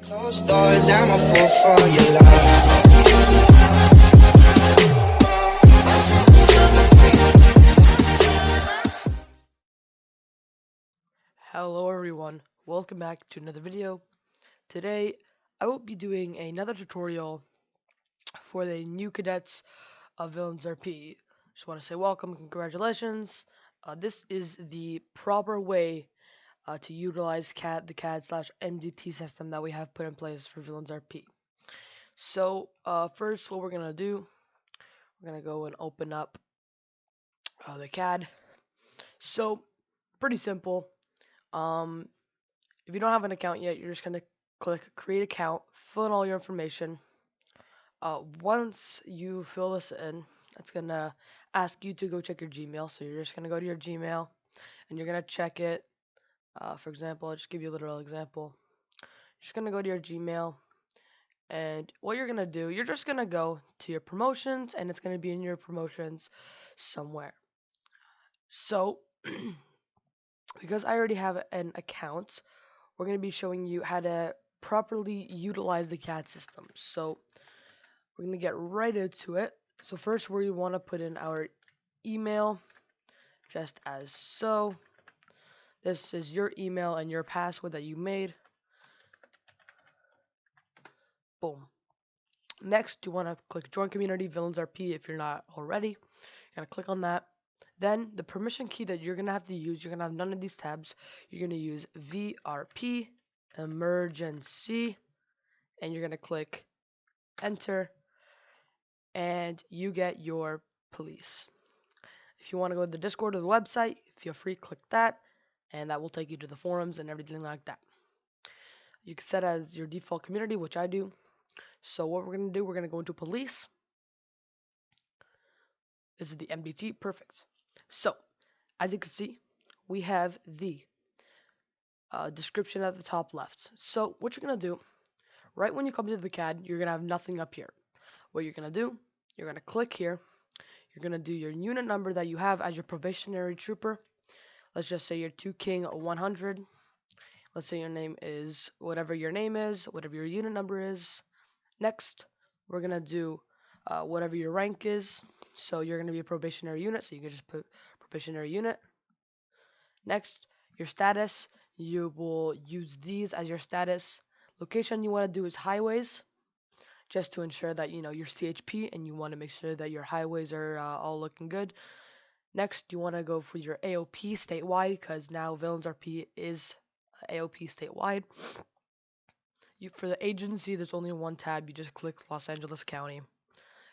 Closed doors, I'm a fool for your love. Hello everyone, welcome back to another video. Today I will be doing another tutorial for the new cadets of VillainsRP. Just want to say welcome, congratulations. This is the proper way to utilize the CAD/MDT system that we have put in place for VillainsRP. So first what we're going to do, we're going to go and open up the CAD. So pretty simple. If you don't have an account yet, you're just going to click create account, fill in all your information. Once you fill this in, it's going to ask you to go check your Gmail. So you're just going to go to your Gmail and you're going to check it. For example, I'll just give you a literal example. You're just going to go to your Gmail, and what you're going to do, you're just going to go to your promotions, and it's going to be in your promotions somewhere. So because I already have an account, we're going to be showing you how to properly utilize the CAD system. So we're going to get right into it. So first we want to put in our email, just as so. This is your email and your password that you made. Boom. Next, you want to click join community VillainsRP if you're not already. You're going to click on that. Then the permission key that you're going to have to use, you're going to have none of these tabs. You're going to use VRP emergency, and you're going to click enter, and you get your police. If you want to go to the Discord or the website, feel free, click that, and that will take you to the forums and everything like that. You can set as your default community, which I do. So what we're going to do, we're going to go into police. This is the MDT, perfect. So, as you can see, we have the description at the top left. So what you're going to do, right when you come to the CAD, you're going to have nothing up here. What you're going to do, you're going to click here. You're going to do your unit number that you have as your probationary trooper. Let's just say you're 2 King 100. Let's say your name is whatever your name is, whatever your unit number is. Next, we're going to do whatever your rank is. So you're going to be a probationary unit, so you can just put probationary unit. Next, your status. You will use these as your status. Location you want to do is highways, just to ensure that you're CHP and you want to make sure that your highways are all looking good. Next, you want to go for your AOP statewide, because now VillainsRP is AOP statewide. For the agency, there's only one tab. You just click Los Angeles County.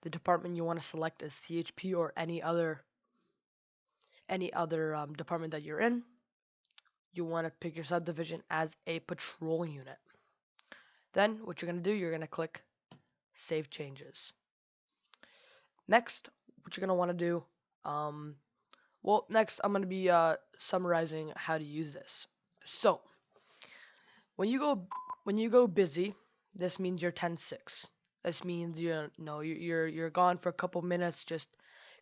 The department you want to select is CHP or any other department that you're in. You want to pick your subdivision as a patrol unit. Then what you're going to do, you're going to click Save Changes. Next, what you're going to want to do, next I'm going to be summarizing how to use this. So when you go busy, this means you're 10-6. This means you're gone for a couple minutes. Just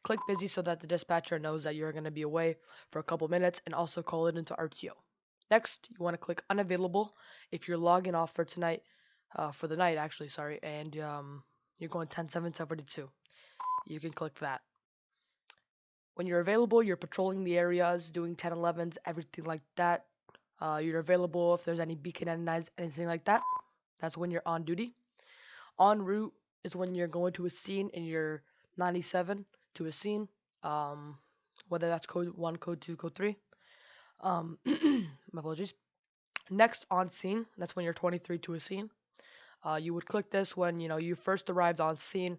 click busy so that the dispatcher knows that you're going to be away for a couple minutes, and also call it into RTO. Next, you want to click unavailable if you're logging off for tonight, for the night actually, sorry, and you're going 10-7-72. You can click that. When you're available, you're patrolling the areas, doing 10-11s, everything like that. You're available if there's any beacon enemies, anything like that. That's when you're on duty. En route is when you're going to a scene and you're 97 to a scene, whether that's code 1, code 2, code 3. My apologies. Next, on scene, that's when you're 23 to a scene. You would click this when you first arrived on scene,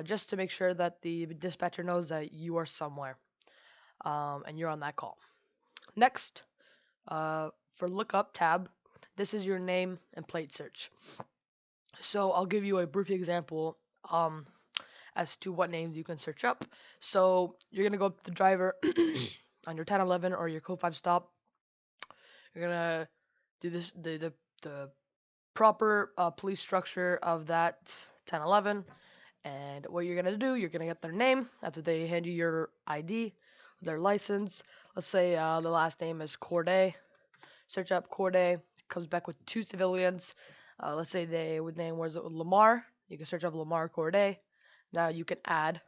just to make sure that the dispatcher knows that you are somewhere, and you're on that call. Next, for lookup tab, this is your name and plate search. So I'll give you a brief example as to what names you can search up. So you're gonna go up to the driver on your 1011 or your code 5 stop. You're gonna do this the proper police structure of that 1011, and what you're gonna do, you're gonna get their name after they hand you your ID, their license. Let's say the last name is Corday. Search up Corday, comes back with 2 civilians. Let's say they would name was Lamar. You can search up Lamar Cadet. Now you can add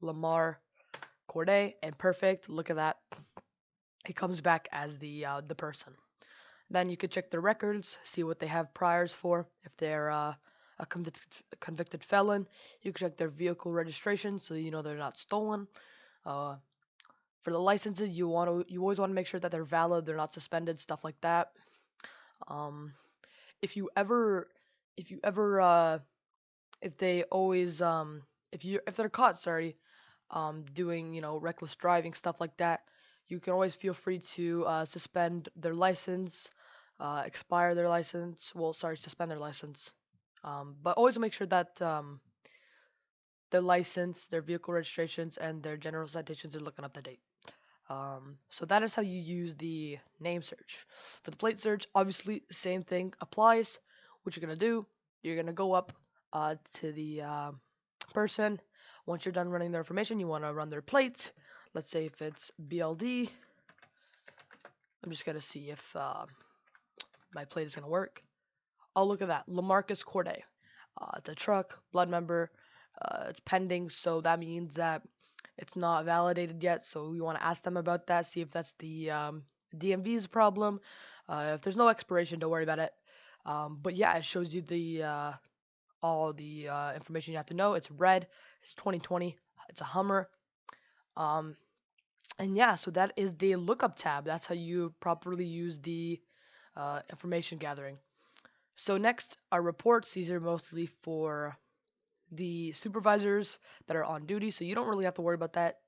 Lamar Cadet, and perfect. Look at that. It comes back as the person. Then you can check their records, see what they have priors for. If they're a convicted felon, you can check their vehicle registration so you know they're not stolen. Uh, for the licenses, you always want to make sure that they're valid, they're not suspended, stuff like that. Um, if you ever if you ever if they always if they're caught, sorry, doing reckless driving, stuff like that, you can always feel free to suspend their license, expire their license. Well, sorry, suspend their license. But always make sure that their license, their vehicle registrations, and their general citations are looking up to date. So that is how you use the name search. For the plate search, obviously, same thing applies. What you're going to do, you're going to go up to the person. Once you're done running their information, you want to run their plate. Let's say if it's BLD. I'm just going to see if my plate is going to work. Oh, look at that. Lamarcus Corday. It's a truck, blood member. It's pending, so that means that it's not validated yet. So we want to ask them about that, see if that's the DMV's problem. If there's no expiration, don't worry about it. But yeah, it shows you the all the information you have to know. It's red. It's 2020. It's a Hummer. And yeah, so that is the lookup tab. That's how you properly use the information gathering. So next are reports. These are mostly for the supervisors that are on duty, so you don't really have to worry about that.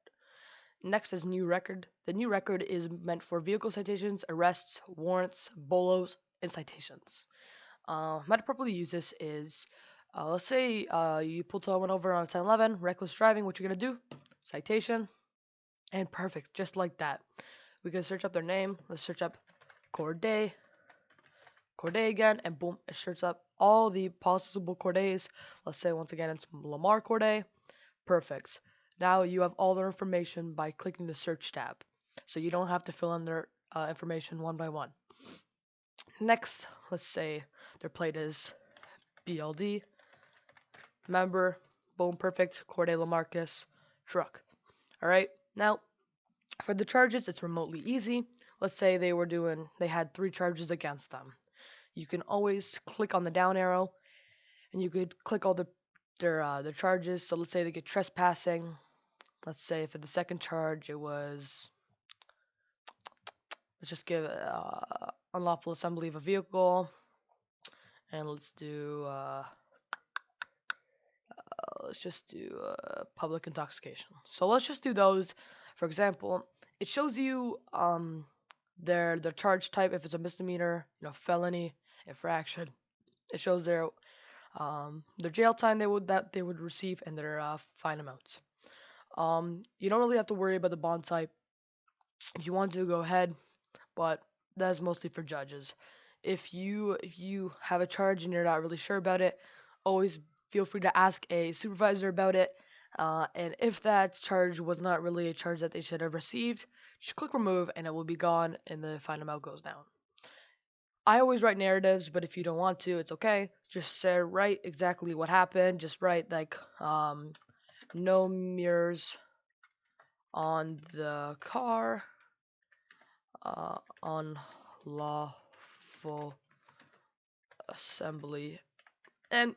Next is new record. The new record is meant for vehicle citations, arrests, warrants, bolos, and citations. How to properly use this is, let's say you pull someone over on 1011, reckless driving. What you're gonna do? Citation, and perfect, just like that. We can search up their name. Let's search up Corday again, and boom, it searches up all the possible Cordays. Let's say once again it's Lamar Corday. Perfect. Now you have all their information by clicking the search tab, so you don't have to fill in their information one by one. Next, let's say their plate is BLD, member, boom, perfect, Corday Lamarcus, truck. Alright, now for the charges, it's remotely easy. Let's say they had 3 charges against them. You can always click on the down arrow, and you could click all their charges. So let's say they get trespassing. Let's say for the second charge, it was, let's just give unlawful assembly of a vehicle, and let's just do public intoxication. So let's just do those. For example, it shows you their charge type. If it's a misdemeanor, felony, infraction, it shows their jail time they would receive, and their fine amounts. You don't really have to worry about the bond type. If you want to, go ahead, but that's mostly for judges. If you have a charge and you're not really sure about it, always feel free to ask a supervisor about it. And if that charge was not really a charge that they should have received, just click remove and it will be gone and the fine amount goes down. I always write narratives, but if you don't want to, it's okay. Just say, write exactly what happened. Just write like no mirrors on the car, unlawful assembly, and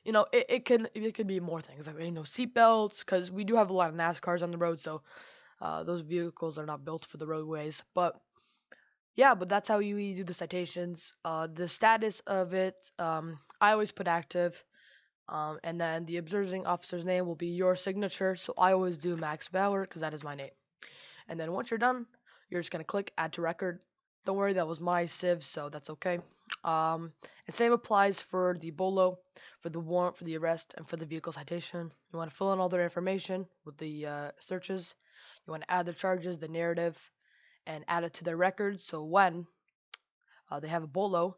it can be more things like seatbelts, because we do have a lot of NASCARs on the road, so those vehicles are not built for the roadways. But yeah, but that's how you do the citations. The status of it, I always put active. And then the observing officer's name will be your signature, so I always do Max Bauer because that is my name. And then once you're done, you're just gonna click add to record. Don't worry, that was my civ, so that's okay. And same applies for the bolo, for the warrant, for the arrest, and for the vehicle citation. You want to fill in all their information with the searches. You want to add the charges, the narrative, and add it to their records. So when they have a bolo,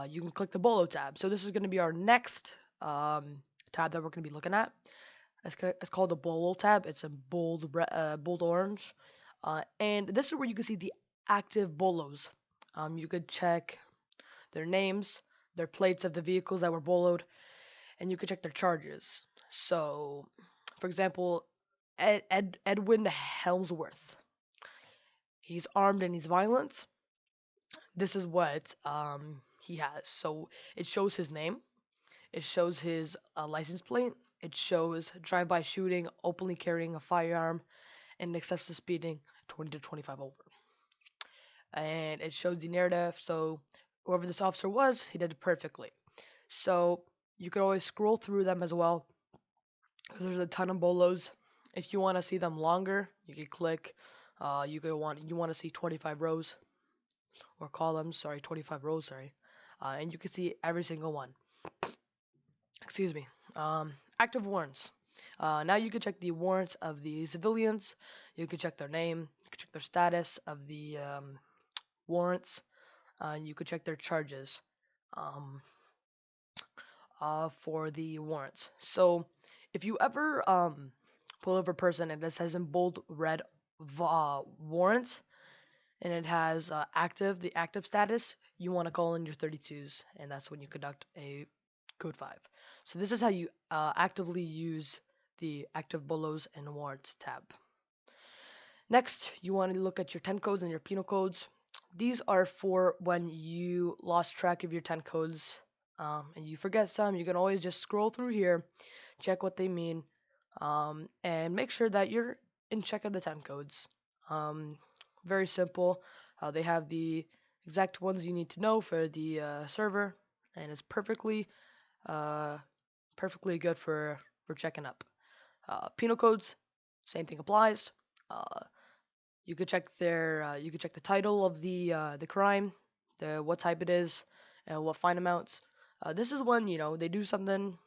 you can click the bolo tab. So this is going to be our next tab that we're going to be looking at. It's called the bolo tab. It's in bold orange, and this is where you can see the active bolos. You could check their names, their plates of the vehicles that were boloed, and you could check their charges. So, for example, Edwin Helmsworth. He's armed and he's violent. This is what he has. So it shows his name. It shows his license plate. It shows drive-by shooting, openly carrying a firearm, and excessive speeding, 20 to 25 over. And it shows the narrative. So whoever this officer was, he did it perfectly. So you could always scroll through them as well, because there's a ton of bolos. If you want to see them longer, you can click. You want to see 25 rows or columns. Sorry, 25 rows. Sorry, and you can see every single one. Excuse me. Active warrants. Now you can check the warrants of the civilians. You can check their name. You can check their status of the warrants. You could check their charges um, for the warrants. So if you ever pull over a person and it says in bold red warrants and it has the active status, you want to call in your 32s, and that's when you conduct a code 5. So this is how you actively use the active bolos and warrants tab. Next, you want to look at your 10 codes and your penal codes. These are for when you lost track of your 10 codes and you forget some. You can always just scroll through here, check what they mean, and make sure that you're in check of the 10 codes. Very simple. They have the exact ones you need to know for the server, and it's perfectly good for checking up. Penal codes, same thing applies. You could check you could check the title of the crime, what type it is, and what fine amounts. This is when they do something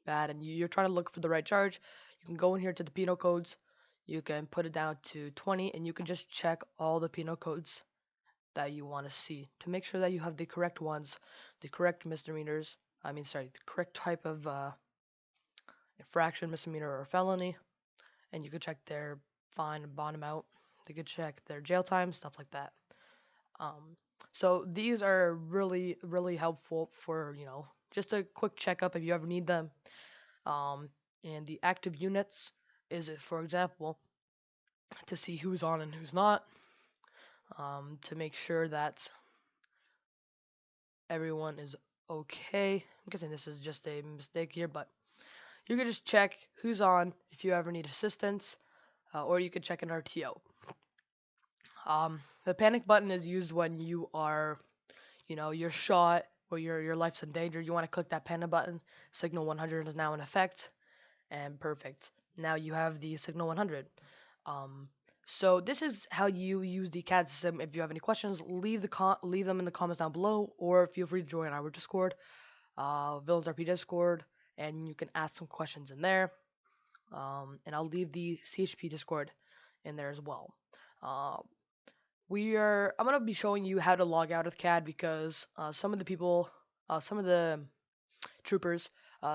bad and you're trying to look for the right charge. You can go in here to the penal codes. You can put it down to 20, and you can just check all the penal codes that you want to see to make sure that you have the correct ones, the correct misdemeanors. The correct type of infraction, misdemeanor, or felony. And you could check their fine and bond amount. You could check their jail time, stuff like that. So these are really, really helpful for, just a quick checkup if you ever need them. And the active units is, for example, to see who's on and who's not, to make sure that everyone is okay. I'm guessing this is just a mistake here, but you can just check who's on if you ever need assistance, or you could check an RTO. The panic button is used when you are, you're shot or your life's in danger. You want to click that panic button. Signal 100 is now in effect, and perfect. Now you have the signal 100. So this is how you use the CAD system. If you have any questions, leave them in the comments down below, or feel free to join our Discord, VillainsRP Discord, and you can ask some questions in there. And I'll leave the CHP Discord in there as well. I'm gonna be showing you how to log out of CAD because some of the troopers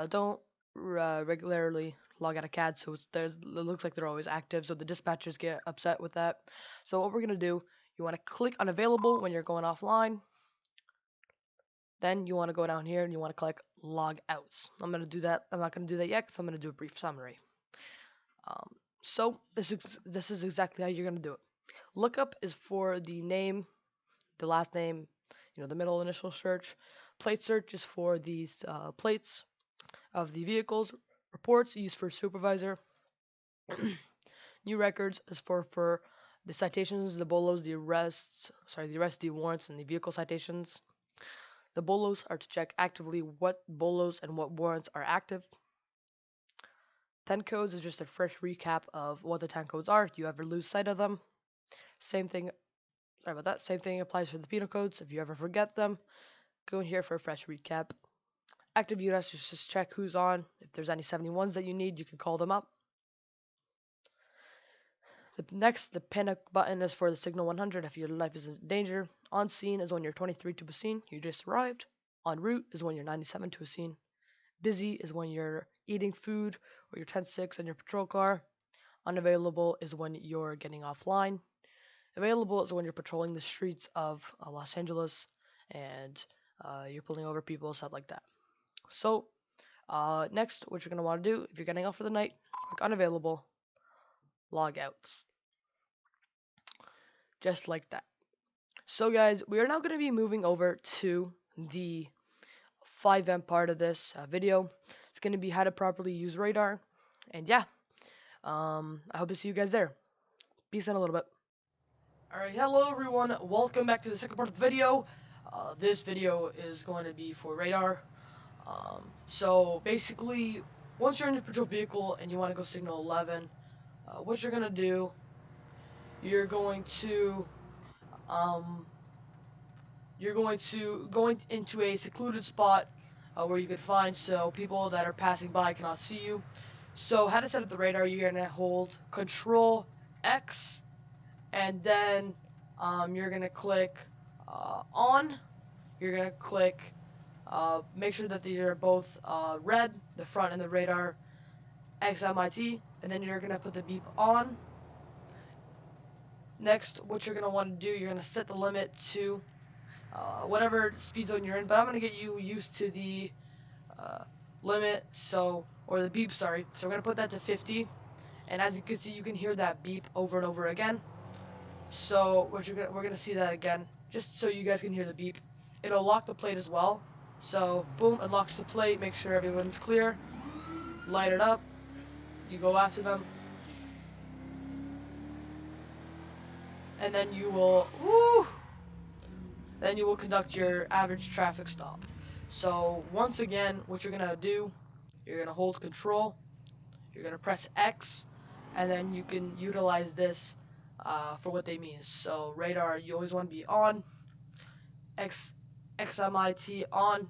don't regularly log out of CAD, so it looks like they're always active, so the dispatchers get upset with that. So what we're gonna do, you want to click unavailable when you're going offline. Then you want to go down here and you want to click log outs. I'm gonna do that. I'm not gonna do that yet because I'm gonna do a brief summary. So this is exactly how you're gonna do it. Lookup is for the name, the last name, the middle initial search. Plate search is for these plates of the vehicles. Reports used for supervisor. New records is for the citations, the bolos, the arrests, the warrants, and the vehicle citations. The bolos are to check actively what bolos and what warrants are active. 10 codes is just a fresh recap of what the 10 codes are if you ever lose sight of them. Same thing applies for the penal codes. If you ever forget them, go in here for a fresh recap. Active units, just check who's on. If there's any 71s that you need, you can call them up. The panic button is for the signal 100 if your life is in danger. On scene is when you're 23 to a scene, you just arrived. En route is when you're 97 to a scene. Busy is when you're eating food or you're 10-6 in your patrol car. Unavailable is when you're getting offline. available is when you're patrolling the streets of Los Angeles and you're pulling over people, stuff like that. So next, what you're going to want to do, if you're getting off for the night, click unavailable, log out. Just like that. So guys, we are now going to be moving over to the FiveM part of this video. It's going to be how to properly use radar. And yeah, I hope to see you guys there. Peace out a little bit. Alright, hello everyone. Welcome back to the second part of the video. This video is going to be for radar. So basically, once you're in your patrol vehicle and you want to go signal 11, what you're going to do, you're going to go into a secluded spot where you can find so people that are passing by cannot see you. So how to set up the radar, you're going to hold Control X and then you're going to click on. You're going to click make sure that these are both red, the front and the radar XMIT, and then you're going to put the beep on. Next, what you're going to want to do, you're going to set the limit to whatever speed zone you're in, but I'm going to get you used to the limit, or the beep, sorry. So we're going to put that to 50, and as you can see, you can hear that beep over and over again. So we're going to see that again, just so you guys can hear the beep. It'll lock the plate as well. So boom, it locks the plate, make sure everyone's clear, light it up, you go after them, and then you will conduct your average traffic stop. So once again, what you're gonna do, you're gonna hold Control, you're gonna press X, and then you can utilize this for what they mean. So radar, you always want to be on, XMIT on,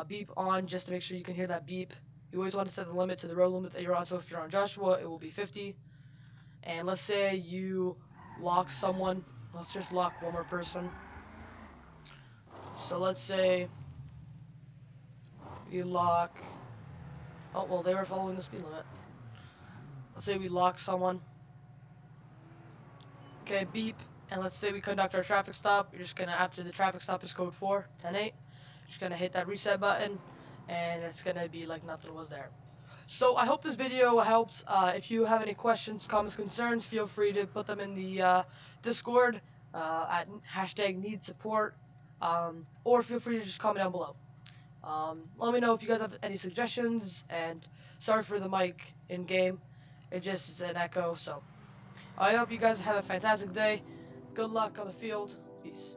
beep on, just to make sure you can hear that beep. You always want to set the limit to the road limit that you're on. So if you're on Joshua, it will be 50. And let's say you lock someone. Let's just lock one more person. So let's say you lock. Oh, well, they were following the speed limit. Let's say we lock someone. Okay, beep. And let's say we conduct our traffic stop. You're just gonna, after the traffic stop is code 4, 10-8, just gonna hit that reset button, and it's gonna be like nothing was there. So I hope this video helped. If you have any questions, comments, concerns, feel free to put them in the Discord at #NeedSupport, or feel free to just comment down below. Let me know if you guys have any suggestions, and sorry for the mic in game. It just is an echo. So I hope you guys have a fantastic day. Good luck on the field. Peace.